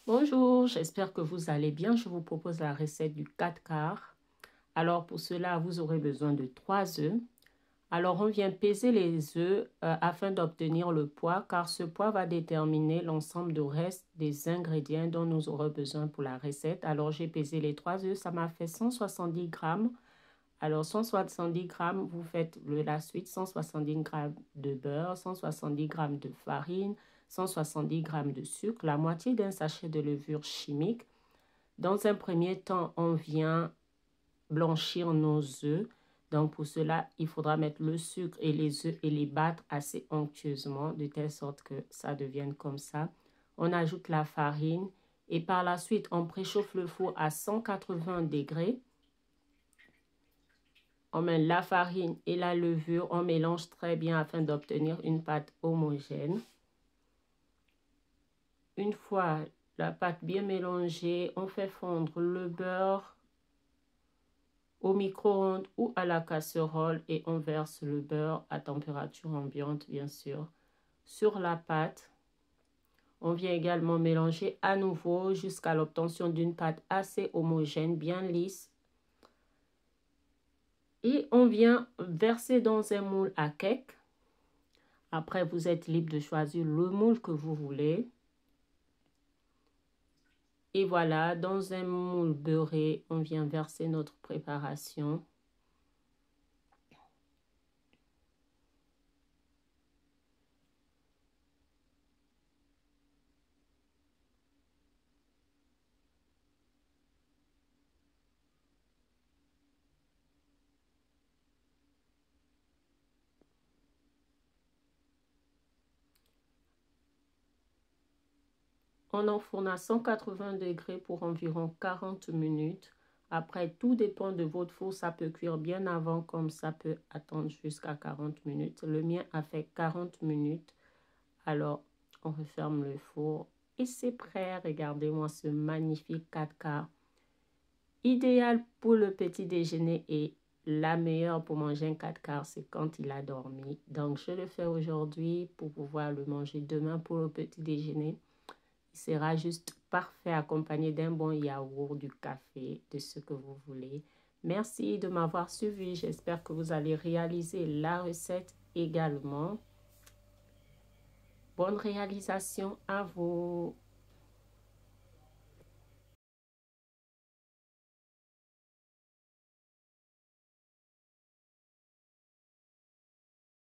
Bonjour, j'espère que vous allez bien. Je vous propose la recette du 4 quarts. Alors pour cela, vous aurez besoin de 3 œufs. Alors on vient peser les œufs afin d'obtenir le poids car ce poids va déterminer l'ensemble du reste des ingrédients dont nous aurons besoin pour la recette. Alors j'ai pesé les 3 œufs, ça m'a fait 170 grammes. Alors 170 grammes, vous faites la suite, 170 grammes de beurre, 170 grammes de farine, 170 grammes de sucre, la moitié d'un sachet de levure chimique. Dans un premier temps, on vient blanchir nos œufs. Donc pour cela, il faudra mettre le sucre et les œufs et les battre assez onctueusement de telle sorte que ça devienne comme ça. On ajoute la farine et par la suite, on préchauffe le four à 180 degrés. On met la farine et la levure, on mélange très bien afin d'obtenir une pâte homogène. Une fois la pâte bien mélangée, on fait fondre le beurre au micro-ondes ou à la casserole et on verse le beurre à température ambiante, bien sûr, sur la pâte. On vient également mélanger à nouveau jusqu'à l'obtention d'une pâte assez homogène, bien lisse. Et on vient verser dans un moule à cake. Après, vous êtes libre de choisir le moule que vous voulez. Et voilà, dans un moule beurré, on vient verser notre préparation. On enfourne à 180 degrés pour environ 40 minutes. Après, tout dépend de votre four. Ça peut cuire bien avant comme ça peut attendre jusqu'à 40 minutes. Le mien a fait 40 minutes. Alors, on referme le four et c'est prêt. Regardez-moi ce magnifique 4 quarts. Idéal pour le petit déjeuner et la meilleure pour manger un 4 quarts, c'est quand il a dormi. Donc, je le fais aujourd'hui pour pouvoir le manger demain pour le petit déjeuner. Il sera juste parfait accompagné d'un bon yaourt, du café, de ce que vous voulez. Merci de m'avoir suivi. J'espère que vous allez réaliser la recette également. Bonne réalisation à vous.